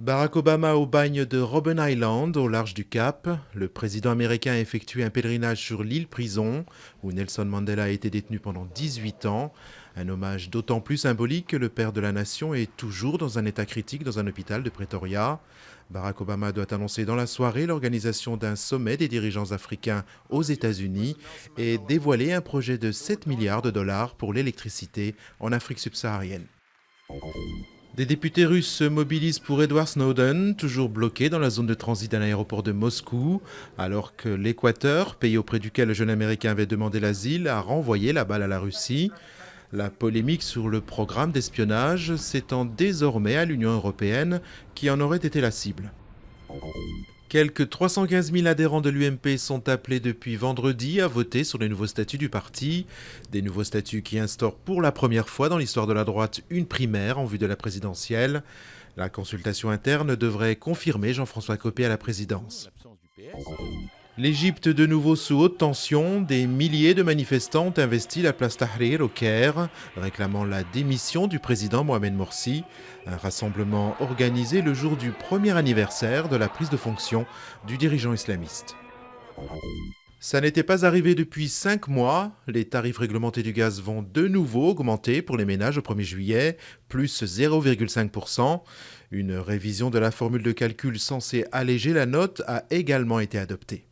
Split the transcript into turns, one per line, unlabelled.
Barack Obama au bagne de Robben Island, au large du Cap. Le président américain a effectué un pèlerinage sur l'île Prison, où Nelson Mandela a été détenu pendant 18 ans. Un hommage d'autant plus symbolique que le père de la nation est toujours dans un état critique dans un hôpital de Pretoria. Barack Obama doit annoncer dans la soirée l'organisation d'un sommet des dirigeants africains aux États-Unis et dévoiler un projet de 7 milliards de dollars pour l'électricité en Afrique subsaharienne. Des députés russes se mobilisent pour Edward Snowden, toujours bloqué dans la zone de transit d'un aéroport de Moscou, alors que l'Équateur, pays auprès duquel le jeune Américain avait demandé l'asile, a renvoyé la balle à la Russie. La polémique sur le programme d'espionnage s'étend désormais à l'Union européenne, qui en aurait été la cible. Quelques 315 000 adhérents de l'UMP sont appelés depuis vendredi à voter sur les nouveaux statuts du parti. Des nouveaux statuts qui instaurent pour la première fois dans l'histoire de la droite une primaire en vue de la présidentielle. La consultation interne devrait confirmer Jean-François Copé à la présidence. L'Égypte de nouveau sous haute tension, des milliers de manifestants ont investi la place Tahrir au Caire, réclamant la démission du président Mohamed Morsi, un rassemblement organisé le jour du premier anniversaire de la prise de fonction du dirigeant islamiste. Ça n'était pas arrivé depuis 5 mois. Les tarifs réglementés du gaz vont de nouveau augmenter pour les ménages au 1er juillet, plus 0,5%. Une révision de la formule de calcul censée alléger la note a également été adoptée.